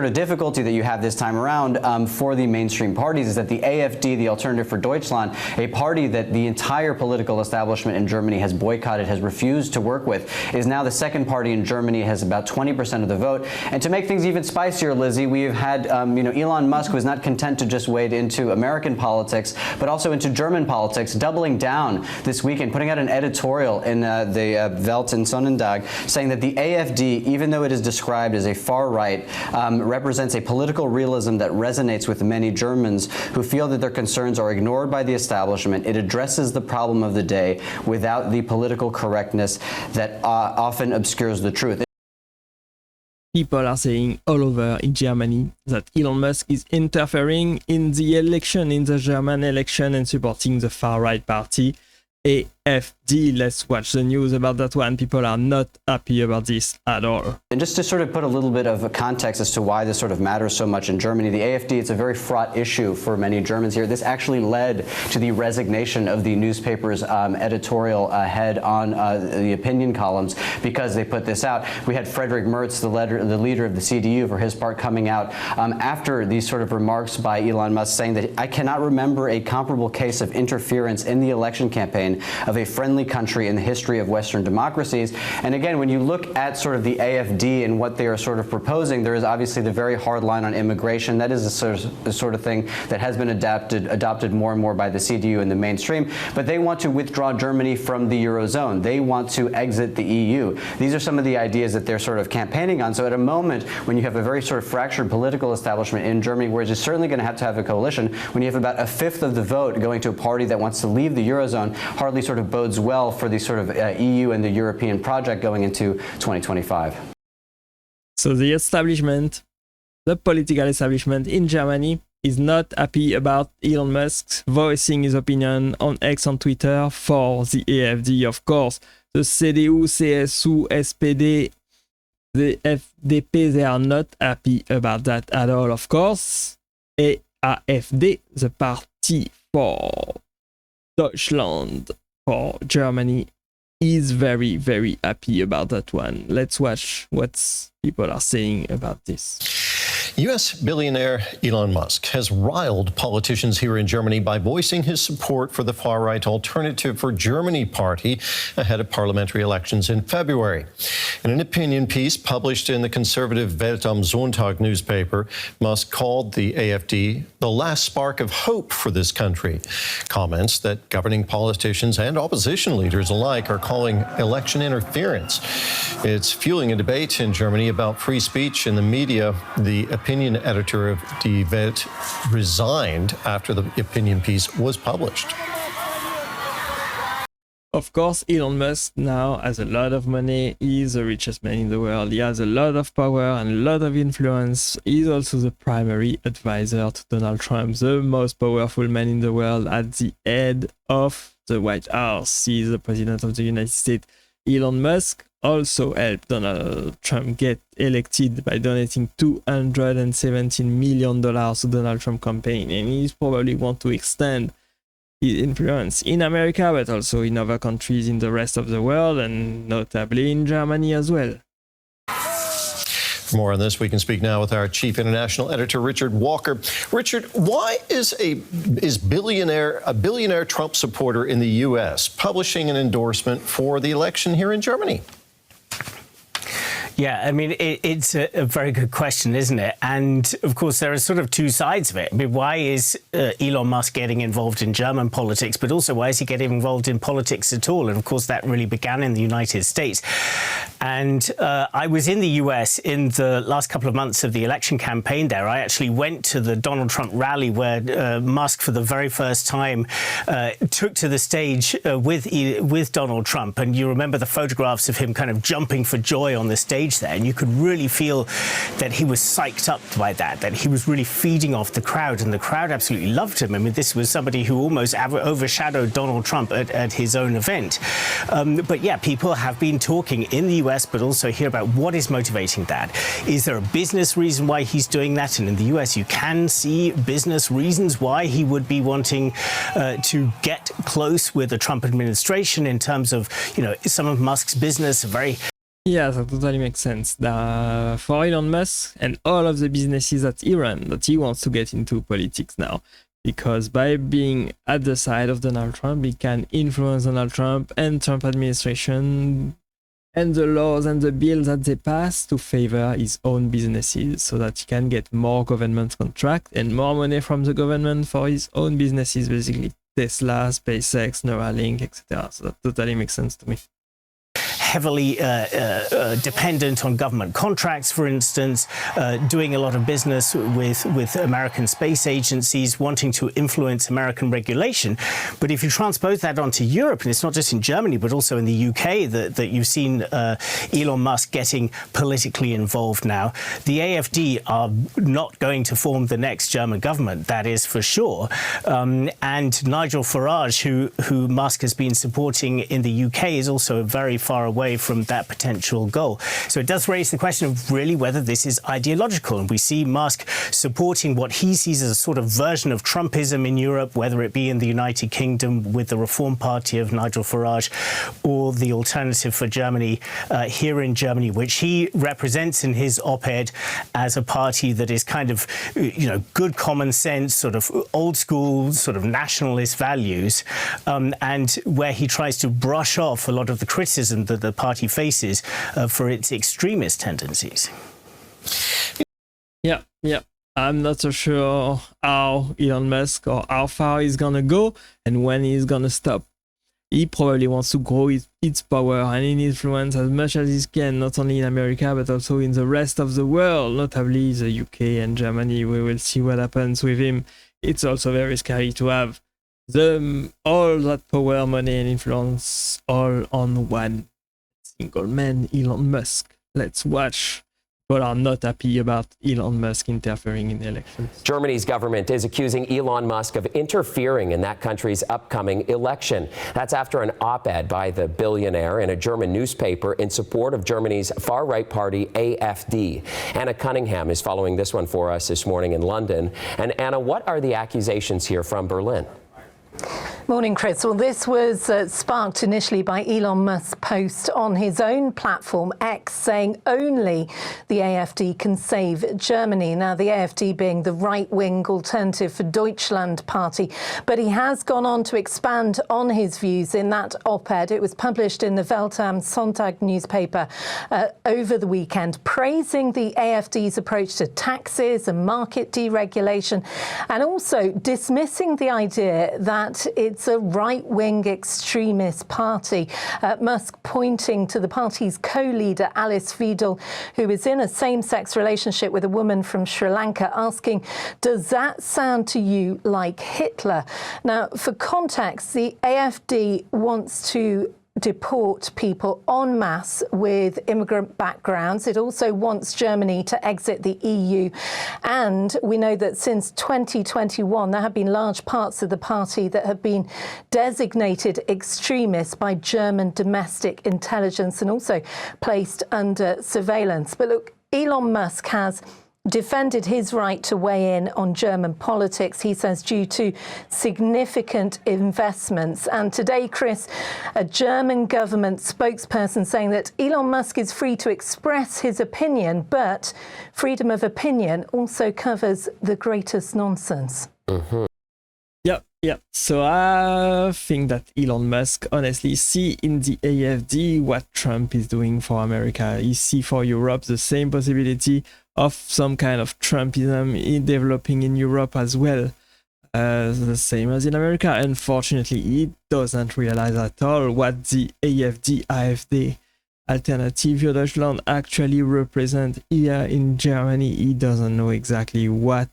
The difficulty that you have this time around for the mainstream parties is that the AfD, the Alternative for Deutschland, a party that the entire political establishment in Germany has boycotted, has refused to work with, is now the second party in Germany, has about 20% of the vote. And to make things even spicier, Lizzie, we've had Elon Musk was not content to just wade into American politics, but also into German politics, doubling down this weekend, putting out an editorial in the Welt and Sonnendag saying that the AfD, even though it is described as a far right, represents a political realism that resonates with many Germans who feel that their concerns are ignored by the establishment. It addresses the problem of the day without the political correctness that often obscures the truth. People are saying all over in Germany that Elon Musk is interfering in the election, in the German election, and supporting the far-right party, AfD. Let's watch the news about that one. People are not happy about this at all. And just to sort of put a little bit of a context as to why this sort of matters so much in Germany, the AfD, it's a very fraught issue for many Germans here. This actually led to the resignation of the newspaper's editorial head on the opinion columns because they put this out. We had Friedrich Merz, the leader of the CDU, for his part, coming out after these sort of remarks by Elon Musk saying that I cannot remember a comparable case of interference in the election campaign of a friendly country in the history of Western democracies. And again, when you look at sort of the AfD and what they are sort of proposing, there is obviously the very hard line on immigration. That is the sort of thing that has been adopted more and more by the CDU in the mainstream. But they want to withdraw Germany from the Eurozone. They want to exit the EU. These are some of the ideas that they're sort of campaigning on. So at a moment when you have a very sort of fractured political establishment in Germany, where it's certainly going to have a coalition, when you have about a fifth of the vote going to a party that wants to leave the Eurozone, hardly sort of bodes well for the sort of EU and the European project going into 2025. So the establishment, the political establishment in Germany, is not happy about Elon Musk voicing his opinion on X on Twitter for the AfD, of course. The CDU, CSU, SPD, the FDP, they are not happy about that at all, of course. AfD, the party for Deutschland, for Germany, is very, very happy about that one. Let's watch what people are saying about this. U.S. billionaire Elon Musk has riled politicians here in Germany by voicing his support for the far-right Alternative for Germany party ahead of parliamentary elections in February. In an opinion piece published in the conservative Welt am Sonntag newspaper, Musk called the AfD the last spark of hope for this country. Comments that governing politicians and opposition leaders alike are calling election interference. It's fueling a debate in Germany about free speech in the media. The opinion editor of Die Welt resigned after the opinion piece was published. Of course, Elon Musk now has a lot of money. He is the richest man in the world. He has a lot of power and a lot of influence. He's also the primary advisor to Donald Trump, the most powerful man in the world at the head of the White House. He is the president of the United States. Elon Musk also helped Donald Trump get elected by donating $217 million to Donald Trump campaign, and he's probably want to extend his influence in America, but also in other countries in the rest of the world, and notably in Germany as well. For more on this, we can speak now with our chief international editor, Richard Walker. Richard, why is a billionaire Trump supporter in the U.S. publishing an endorsement for the election here in Germany? Yeah, I mean, it's a very good question, isn't it? And of course, there are sort of two sides of it. I mean, why is Elon Musk getting involved in German politics, but also why is he getting involved in politics at all? And of course, that really began in the United States. And I was in the US in the last couple of months of the election campaign there. I actually went to the Donald Trump rally where Musk, for the very first time, took to the stage with Donald Trump. And you remember the photographs of him kind of jumping for joy on the stage there, and you could really feel that he was psyched up by that he was really feeding off the crowd, and the crowd absolutely loved him. I mean, this was somebody who almost overshadowed Donald Trump at his own event. But yeah, people have been talking in the US, but also here, about what is motivating that. Is there a business reason why he's doing that? And in the US, you can see business reasons why he would be wanting to get close with the Trump administration in terms of, you know, some of Musk's business, very Yeah, that totally makes sense. For Elon Musk and all of the businesses that he runs, that he wants to get into politics now. Because by being at the side of Donald Trump, he can influence Donald Trump and Trump administration and the laws and the bills that they pass to favor his own businesses so that he can get more government contract and more money from the government for his own businesses, basically Tesla, SpaceX, Neuralink, etc. So that totally makes sense to me. Heavily dependent on government contracts, for instance, doing a lot of business with American space agencies, wanting to influence American regulation. But if you transpose that onto Europe, and it's not just in Germany, but also in the UK that you've seen Elon Musk getting politically involved now, the AfD are not going to form the next German government, that is for sure. And Nigel Farage, who Musk has been supporting in the UK, is also very far away from that potential goal. So it does raise the question of really whether this is ideological. And we see Musk supporting what he sees as a sort of version of Trumpism in Europe, whether it be in the United Kingdom with the Reform Party of Nigel Farage or the Alternative for Germany here in Germany, which he represents in his op-ed as a party that is kind of, good common sense, sort of old school, sort of nationalist values, and where he tries to brush off a lot of the criticism that the party faces for its extremist tendencies. Yeah. I'm not so sure how Elon Musk or how far he's gonna go and when he's gonna stop. He probably wants to grow its power and influence as much as he can, not only in America, but also in the rest of the world, notably the UK and Germany. We will see what happens with him. It's also very scary to have all that power, money, and influence all on one single man, Elon Musk. Let's watch. People are not happy about Elon Musk interfering in the elections. Germany's government is accusing Elon Musk of interfering in that country's upcoming election. That's after an op-ed by the billionaire in a German newspaper in support of Germany's far-right party, AfD. Anna Cunningham is following this one for us this morning in London. And Anna, what are the accusations here from Berlin? Morning, Chris. Well, this was sparked initially by Elon Musk's post on his own platform, X, saying only the AfD can save Germany. Now, the AfD being the right-wing Alternative for Deutschland party. But he has gone on to expand on his views in that op-ed. It was published in the Welt am Sonntag newspaper over the weekend, praising the AfD's approach to taxes and market deregulation, and also dismissing the idea that it's a right-wing extremist party. Musk pointing to the party's co-leader, Alice Weidel, who is in a same-sex relationship with a woman from Sri Lanka, asking, does that sound to you like Hitler? Now, for context, the AfD wants to deport people en masse with immigrant backgrounds. It also wants Germany to exit the EU. And we know that since 2021, there have been large parts of the party that have been designated extremist by German domestic intelligence and also placed under surveillance. But look, Elon Musk has defended his right to weigh in on German politics, he says, due to significant investments. And today, Chris, a German government spokesperson saying that Elon Musk is free to express his opinion, but freedom of opinion also covers the greatest nonsense. Mm-hmm. Yeah. So I think that Elon Musk honestly see in the AfD what Trump is doing for America. He see for Europe the same possibility of some kind of Trumpism developing in Europe as well, the same as in America. Unfortunately, he doesn't realize at all what the AfD Alternative für Deutschland actually represent here in Germany. He doesn't know exactly what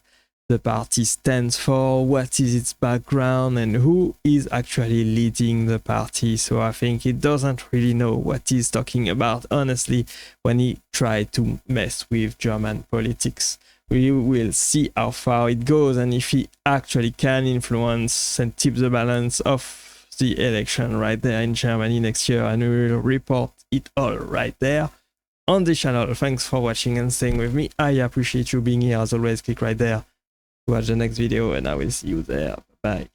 the party stands for, what is its background, and who is actually leading the party. So I think he doesn't really know what he's talking about, honestly, when he tried to mess with German politics. We will see how far it goes and if he actually can influence and tip the balance of the election right there in Germany next year, and we will report it all right there on the channel. Thanks for watching and staying with me. I appreciate you being here. As always, click right there to watch the next video, and I will see you there. Bye.